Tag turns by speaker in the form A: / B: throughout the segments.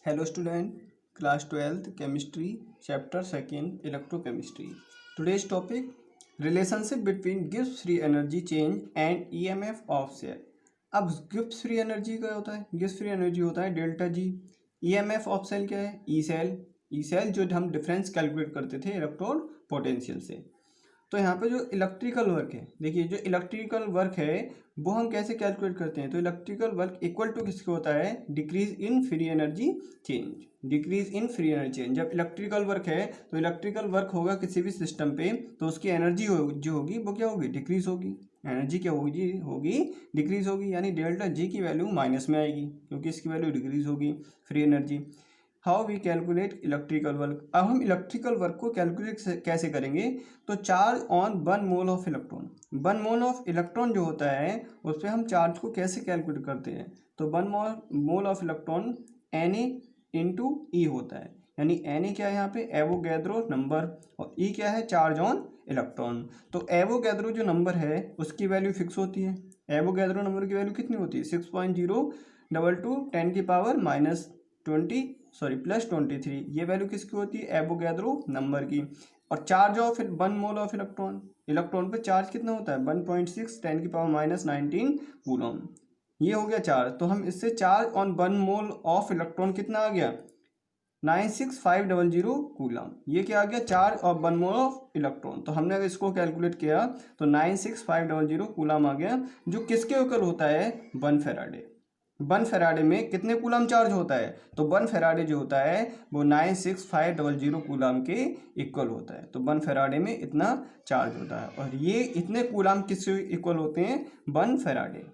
A: Hello student, class 12th chemistry, chapter 2nd electrochemistry. Today's topic relationship between Gibbs free energy change and EMF of cell. अब Gibbs free energy क्या होता है? Gibbs free energy होता है delta G. EMF of cell क्या है? E cell. E cell जो हम डिफरेंस कैलकुलेट करते थे इलेक्ट्रॉन पोटेंशियल से। तो यहाँ पे जो इलेक्ट्रिकल वर्क है, देखिए जो इलेक्ट्रिकल वर्क है वो हम कैसे कैलकुलेट करते हैं? तो इलेक्ट्रिकल वर्क इक्वल टू किसके होता है? Decrease in free energy change. Decrease in free energy change. जब इलेक्ट्रिकल वर्क है तो इलेक्ट्रिकल वर्क होगा किसी भी सिस्टम पे, तो उसकी एनर्जी जो होगी वो क्या होगी? डिक्रीज होगी। एनर्जी क्या होगी डिक्रीज होगी, यानी डेल्टा जी की वैल्यू माइनस में आएगी क्योंकि इसकी वैल्यू डिक्रीज होगी, free energy. How we calculate electrical work? अब हम इलेक्ट्रिकल वर्क को कैलकुलेट कैसे करेंगे? तो charge on 1 mole of electron. 1 mole of electron जो होता है उस पर हम चार्ज को कैसे कैलकुलेट करते हैं? तो 1 mole of electron Na into E होता है, यानी Na क्या है यहाँ पे? एवोगैड्रो नंबर, और ई क्या है? Charge on electron. तो एवोगैड्रो जो नंबर है उसकी वैल्यू फिक्स होती है। एवोगैड्रो नंबर की वैल्यू कितनी होती है? 6.022 10 की पावर +23, ये वैल्यू किसकी होती है? एवोगैड्रो नंबर की। और charge of 1 mole of electron, electron पे चार्ज कितना होता है? 1.6 10 की पावर -19 कूलम। ये हो गया चार्ज। तो हम इससे charge on 1 mole of electron कितना आ गया? 96500 कूलम। ये क्या आ गया? Charge of 1 mole of electron. तो हमने अगर इसको कैलकुलेट किया तो 96500 कूलम आ गया, जो किसके इक्वल होता है? 1 फेराडे। 1 फेराडे में कितने कूलम चार्ज होता है? तो 1 फेराडे जो होता है वो 96500 कूलम के इक्वल होता है। तो 1 फेराडे में इतना चार्ज होता है, और ये इतने कूलम किससे इक्वल होते हैं? 1 फेराडे।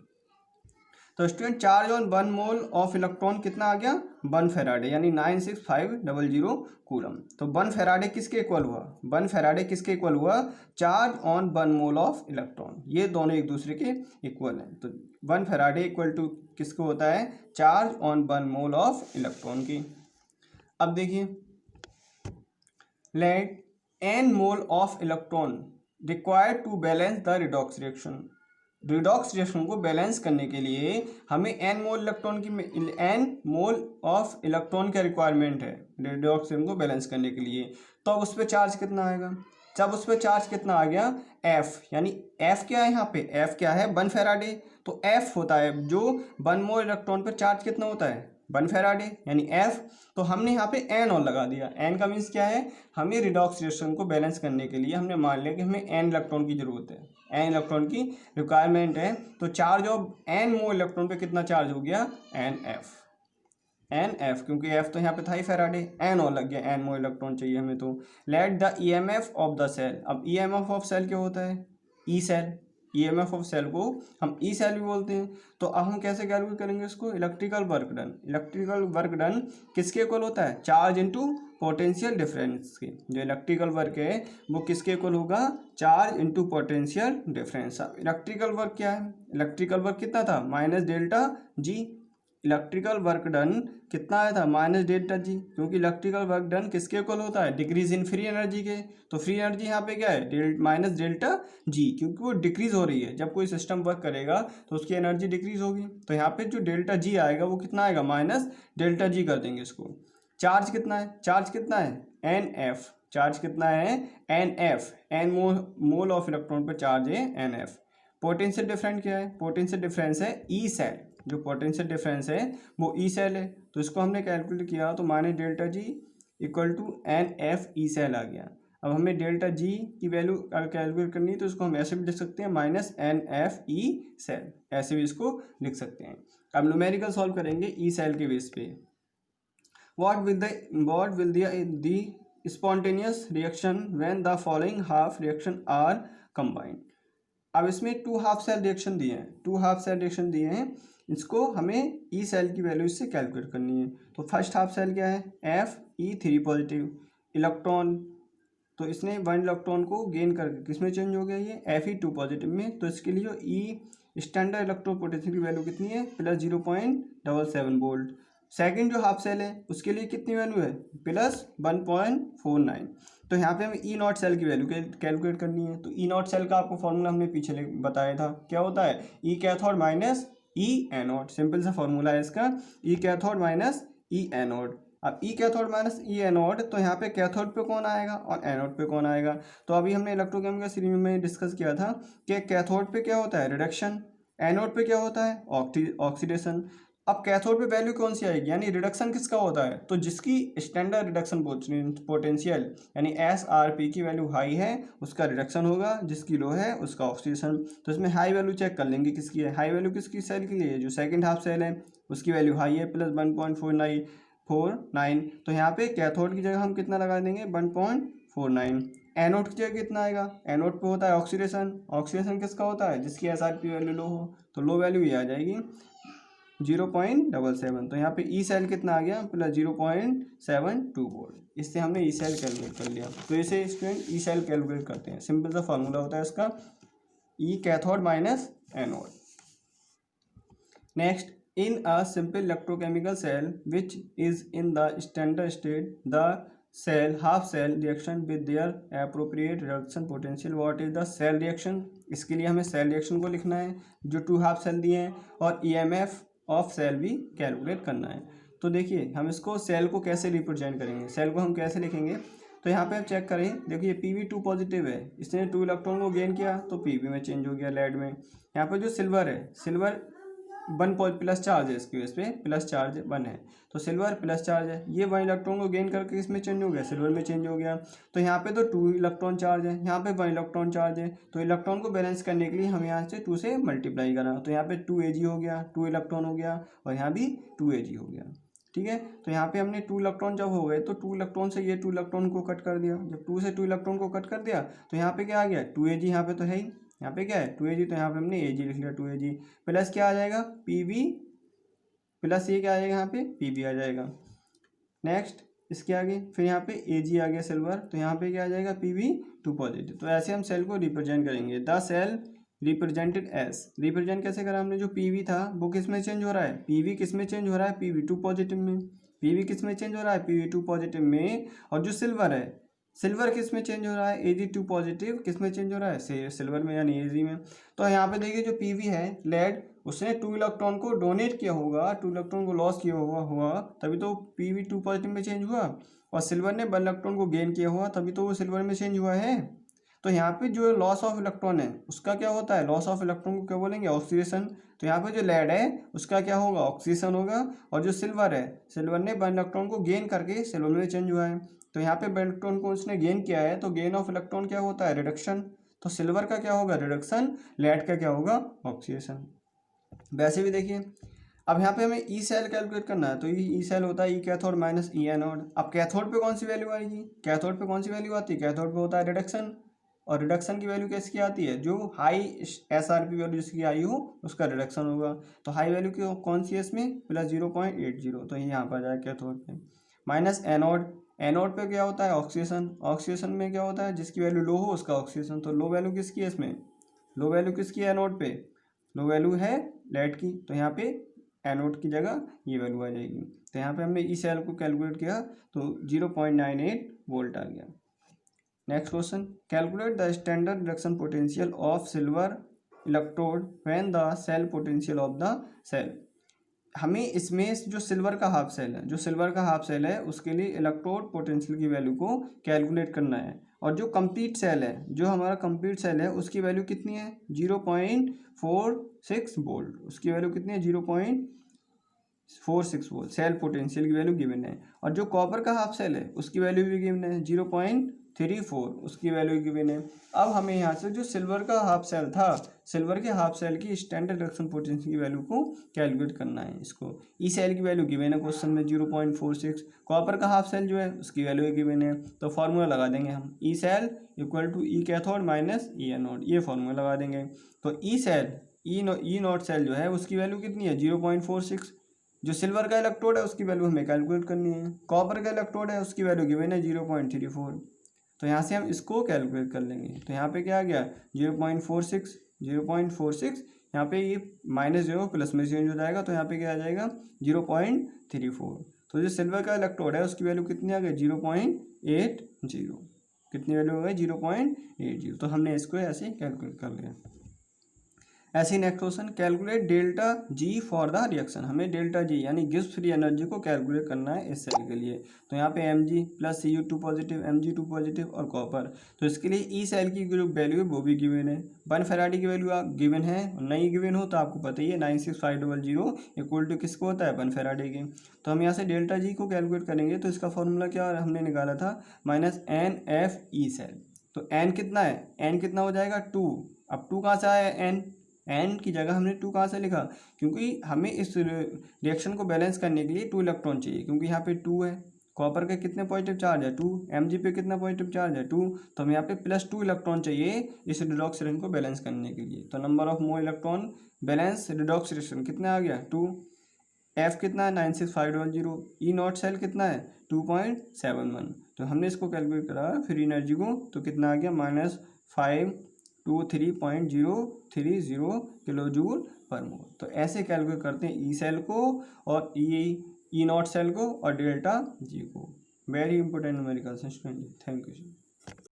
A: तो student charge on 1 mole of electron कितना आ गया? 1 फेराडे, यानी 96500 कूलम। तो 1 फेराडे किसके इक्वल हुआ? 1 फेराडे किसके इक्वल हुआ? Charge on 1 mole of electron. ये दोनों एक दूसरे के इक्वल हैं। तो 1 फेराडे इक्वल टू किसको होता है? Charge on 1 mole of electron की। अब देखिए, let n mole of electron required to balance the redox reaction. Redox reaction को बैलेंस करने के लिए हमें n मोल इलेक्ट्रॉन की n मोल ऑफ इलेक्ट्रॉन का रिक्वायरमेंट है रिडॉक्स रिएक्शन को बैलेंस करने के लिए। तो अब उस पर चार्ज कितना आएगा? जब उस पर चार्ज कितना आ गया? F, यानी F क्या है यहाँ पे? F क्या है? 1 फेराडे। तो F होता है जो 1 मोल इलेक्ट्रॉन पर चार्ज कितना होता है? 1 फेराडे, यानी F। तो हमने यहाँ पे n और लगा दिया। n का मीन्स क्या है? हमें रिडॉक्स रिएक्शन को बैलेंस करने के लिए हमने मान लिया कि हमें n इलेक्ट्रॉन की जरूरत है, n इलेक्ट्रॉन की रिक्वायरमेंट है। तो charge of n mole electron पे कितना चार्ज हो गया? NF, क्योंकि F तो यहाँ पे था ही फेराडे, n और लग गया, n मोल इलेक्ट्रॉन चाहिए हमें। तो let the EMF of the cell. अब EMF ऑफ सेल क्या होता है? E cell. EMF of cell को हम ई सेल भी बोलते हैं। तो अब हम कैसे कैलकुलेट करेंगे इसको? Electrical work done. Electrical work done किसके इक्वल होता है? चार्ज इनटू पोटेंशियल डिफरेंस के। जो इलेक्ट्रिकल वर्क है वो किसके इक्वल होगा? Charge into potential difference. अब इलेक्ट्रिकल वर्क क्या है? इलेक्ट्रिकल वर्क कितना था? -ΔG। इलेक्ट्रिकल वर्क डन कितना आया था? -ΔG, क्योंकि इलेक्ट्रिकल वर्क डन किसके इक्वल होता है? डिक्रीज इन फ्री एनर्जी के। तो फ्री एनर्जी यहाँ पे क्या है? -ΔG, क्योंकि वो डिक्रीज हो रही है। जब कोई सिस्टम वर्क करेगा तो उसकी एनर्जी डिक्रीज होगी। तो यहाँ पे जो ΔG आएगा वो कितना आएगा? -ΔG कर देंगे इसको। चार्ज कितना है? चार्ज कितना है? NF। चार्ज कितना है? NF। n mole of electron पर चार्ज है NF। पोटेंशियल डिफरेंस क्या है? पोटेंशियल डिफरेंस है ई सेल। जो पोटेंशियल डिफरेंस है वो ई सेल है। तो इसको हमने कैलकुलेट किया तो -ΔG equal to NF E cell आ गया। अब हमें ΔG की वैल्यू कैलकुलेट करनी है तो इसको हम ऐसे भी लिख सकते हैं -NF ई सेल, ऐसे भी इसको लिख सकते हैं। अब न्यूमेरिकल सॉल्व करेंगे ई सेल के बेस पे। What will the spontaneous reaction when the following half reaction are combined? अब इसमें 2 हाफ सेल रिएक्शन दिए हैं, 2 हाफ सेल रिएक्शन दिए हैं। इसको हमें ई सेल की वैल्यू इससे कैलकुलेट करनी है। तो फर्स्ट हाफ सेल क्या है? Fe3 positive electron. तो इसने 1 इलेक्ट्रॉन को गेन करके किसमें चेंज हो गया? ये Fe2 पॉजिटिव में। तो इसके लिए ई स्टैंडर्ड इलेक्ट्रॉन पोटेंशियल की वैल्यू कितनी है? +0.77 वोल्ट। सेकंड जो हाफ सेल है उसके लिए कितनी वैल्यू है? +1.49। तो यहाँ पे हमें ई नॉट सेल की वैल्यू कैलकुलेट करनी है। तो ई नॉट सेल का आपको फॉर्मूला हमने पीछे बताया था, क्या होता है? ई cathode minus E anode. Simple सा फॉर्मूला है इसका, E cathode minus E anode. अब ई कैथोड माइनस ई एनोड, तो यहाँ पे कैथोड पे कौन आएगा और एनोड पे कौन आएगा। तो अभी हमने इलेक्ट्रोकेमिकल सीरीज में डिस्कस किया था कि कैथोड पे क्या होता है, रिडक्शन, एनोड पे क्या होता है, ऑक्सीडेशन। अब कैथोड पे वैल्यू कौन सी आएगी, यानी रिडक्शन किसका होता है, तो जिसकी स्टैंडर्ड रिडक्शन पोटेंशियल यानी SRP की वैल्यू हाई है उसका रिडक्शन होगा, जिसकी लो है उसका ऑक्सीडेशन। तो इसमें हाई वैल्यू चेक कर लेंगे किसकी है, हाई वैल्यू किसकी सेल के लिए, जो सेकंड हाफ सेल है उसकी वैल्यू हाई है प्लस 1.49। तो यहाँ पे कैथोड की जगह हम कितना लगा देंगे 1.49। एनोड की जगह कितना आएगा, एनोड पे होता है ऑक्सीडेशन, ऑक्सीडेशन किसका होता है, जिसकी SRP वैल्यू लो हो, तो लो वैल्यू ये आ जाएगी 0.77। तो यहाँ पे ई सेल कितना आ गया प्लस 0.72 वोल्ट। इससे हमने ई सेल कैलकुलेट कर लिया। तो इसे स्टूडेंट ई सेल कैलकुलेट करते हैं, सिंपल सा फार्मूला होता है इसका, E cathode minus anode. Next, in a simple electrochemical cell which is in the standard state the cell half cell reaction with their appropriate reduction potential. What is the cell reaction, इसके लिए हमें cell reaction को लिखना है जो 2 half cell दिए हैं, और EMF ऑफ सेल भी कैलकुलेट करना है। तो देखिए हम इसको सेल को कैसे रिप्रेजेंट करेंगे, सेल को हम कैसे लिखेंगे। तो यहाँ पे आप चेक करें, देखिए PV2 पॉजिटिव है, इसने 2 इलेक्ट्रॉन को गेन किया तो PV में चेंज हो गया लेड में। यहाँ पे जो सिल्वर है, सिल्वर 1 प्लस चार्ज है, इसकी वजह से प्लस चार्ज 1 है, तो सिल्वर प्लस चार्ज है, ये 1 इलेक्ट्रॉन को गेन करके इसमें चेंज हो गया, सिल्वर में चेंज हो गया। तो यहाँ पे तो 2 इलेक्ट्रॉन चार्ज है, यहाँ पे 1 इलेक्ट्रॉन चार्ज है, तो इलेक्ट्रॉन को बैलेंस करने के लिए हम यहाँ से 2 से मल्टीप्लाई करा, तो यहाँ पे 2 Ag हो गया, 2 इलेक्ट्रॉन हो गया, और यहाँ भी 2 Ag हो गया। ठीक है, तो यहाँ पे हमने 2 इलेक्ट्रॉन जब हो गए तो 2 इलेक्ट्रॉन से ये 2 इलेक्ट्रॉन को कट कर दिया, जब 2 से 2 इलेक्ट्रॉन को कट कर दिया तो यहाँ पे क्या आ गया 2 Ag, यहाँ पे तो है ही, यहाँ पे क्या है 2 Ag, तो यहाँ पे हमने Ag लिख लिया 2 Ag, प्लस क्या आ जाएगा Pv, प्लस ये क्या आ जाएगा यहाँ पे Pb आ जाएगा। नेक्स्ट इसके आगे फिर यहाँ पे Ag आ गया सिल्वर, तो यहाँ पे क्या आ जाएगा Pb2 पॉजिटिव। तो ऐसे हम सेल को रिप्रेजेंट करेंगे, the cell represented as. Represent कैसे करा हमने, जो Pv था वो किस में चेंज हो रहा है, Pv किस में चेंज हो रहा है Pv2 पॉजिटिव में, Pv किस में चेंज हो रहा है Pv2 पॉजिटिव में, और जो सिल्वर है, सिल्वर किस में चेंज हो रहा है Ag2 पॉजिटिव, किस में चेंज हो रहा है सिल्वर में यानी Ag में। तो यहाँ पे देखिए जो Pv है लेड, उसने 2 इलेक्ट्रॉन को डोनेट किया होगा, 2 इलेक्ट्रॉन को लॉस किया हुआ तभी तो Pv2 पॉजिटिव में चेंज हुआ, और सिल्वर ने 1 इलेक्ट्रॉन को गेन किया हुआ तभी तो वो सिल्वर में चेंज हुआ है। तो यहाँ पे जो लॉस ऑफ इलेक्ट्रॉन है उसका क्या होता है, लॉस ऑफ इलेक्ट्रॉन को क्या बोलेंगे ऑक्सीडेशन। तो यहाँ पे जो लेड है उसका क्या होगा ऑक्सीडेशन होगा, और जो सिल्वर है, सिल्वर ने 1 इलेक्ट्रॉन को गेन करके सिल्वर में चेंज हुआ है, तो यहाँ पे 1 इलेक्ट्रॉन को उसने गेन किया है, तो गेन ऑफ इलेक्ट्रॉन क्या होता है रिडक्शन। तो सिल्वर का क्या होगा रिडक्शन, लेड का क्या होगा ऑक्सीडेशन। वैसे भी देखिए अब यहाँ पे हमें ई सेल कैलकुलेट करना है, तो ई सेल होता है ई कैथोड माइनस ई एनोड। अब कैथोड पे कौन सी वैल्यू आएगी, कैथोड पे कौन सी वैल्यू आती है, कैथोड पे होता है रिडक्शन, और रिडक्शन की वैल्यू कैसी आती है, जो हाई SRP वैल्यू जिसकी आई हो उसका रिडक्शन होगा। तो हाई वैल्यू की कौन सी है इसमें प्लस 0.80, तो यहाँ पर आ जाए कैथोड पे। माइनस एनोड, एनोड पे क्या होता है ऑक्सीडेशन, ऑक्सीडेशन में क्या होता है जिसकी वैल्यू लो हो उसका ऑक्सीडेशन। तो लो वैल्यू किसकी है इसमें, लो वैल्यू किसकी है एनोड पे, लो वैल्यू है लेड की, तो यहाँ पे एनोड की जगह ये वैल्यू आ जाएगी। तो यहाँ पे हमने ई सेल को कैलकुलेट किया तो 0.98 वोल्ट आ गया। Next question, calculate the standard reduction potential of silver electrode when the cell potential of the cell. हमें इसमें जो सिल्वर का हाफ सेल है, जो सिल्वर का हाफ सेल है उसके लिए इलेक्ट्रोड पोटेंशियल की वैल्यू को कैलकुलेट करना है, और जो कंप्लीट सेल है, जो हमारा कंप्लीट सेल है उसकी वैल्यू कितनी है 0.46 वोल्ट, उसकी वैल्यू कितनी है 0.46 वोल्ट सेल पोटेंशियल की वैल्यू गिवन है। और जो कॉपर का हाफ सेल है उसकी वैल्यू भी गिवन है 0.34, उसकी वैल्यू गिवन है। अब हमें यहाँ से जो सिल्वर का हाफ सेल था, सिल्वर के हाफ सेल की स्टैंडर्ड रिडक्शन पोटेंशियल की वैल्यू को कैलकुलेट करना है। इसको ई सेल की वैल्यू गिवन है क्वेश्चन में 0.46, कॉपर का हाफ सेल जो है उसकी वैल्यू गिवन है, तो फार्मूला लगा देंगे हम E cell equal to E cathode minus E anode, ये फार्मूला लगा देंगे। तो E cell E naught cell जो है उसकी वैल्यू कितनी है 0.46, जो सिल्वर का इलेक्ट्रोड है उसकी वैल्यू हमें कैलकुलेट करनी है, कॉपर का इलेक्ट्रोड है उसकी वैल्यू गिवन है 0.34, तो यहाँ से हम इसको कैलकुलेट कर लेंगे। तो यहाँ पे क्या आ गया 0.46, यहाँ पे ये माइनस 0 प्लस में चेंज हो जाएगा, तो यहाँ पे क्या आ जाएगा 0.34। तो जो सिल्वर का इलेक्ट्रोड है उसकी वैल्यू कितनी आ गई 0.80, कितनी वैल्यू हो गई 0.80, तो हमने इसको ऐसे कैलकुलेट कर लिया। ऐसे next question, calculate delta G for the reaction. हमें डेल्टा जी यानी गिब्स फ्री एनर्जी को कैलकुलेट करना है इस सेल के लिए। तो यहाँ पे M G plus Cu2 positive, Mg2 positive और कॉपर। तो इसके लिए ई सेल की जो वैल्यू है वो भी गिवन है, 1 फैराडे की वैल्यू गिवन है, नहीं गिवन हो तो आपको पता ही है 96500 इक्वल टू किसको होता है 1 फैराडे के। तो हम यहाँ से डेल्टा जी को कैलकुलेट करेंगे तो इसका फॉर्मूला क्या हमने निकाला था, -NFE सेल। तो एन कितना है, एन कितना हो जाएगा 2। अब 2 कहाँ से आया एन, एन की जगह हमने 2 कहाँ से लिखा, क्योंकि हमें इस रिएक्शन को बैलेंस करने के लिए 2 इलेक्ट्रॉन चाहिए, क्योंकि यहाँ पे 2 है, कॉपर के कितने पॉजिटिव चार्ज है 2, Mg पे कितना पॉजिटिव चार्ज है 2, तो हमें यहाँ पे +2 इलेक्ट्रॉन चाहिए इस रिडॉक्स रिएक्शन को बैलेंस करने के लिए। तो number of mole electron balance redox reaction कितना आ गया 2। एफ कितना है 96500, ई नॉट सेल कितना है 2.71। तो हमने इसको कैलकुलेट करा फ्री एनर्जी को, तो कितना आ गया -523.030 किलो जूल पर मोल। तो ऐसे कैलकुलेट करते हैं ई सेल को और ई नॉट सेल को और डेल्टा जी को। Very important numerical student, thank you.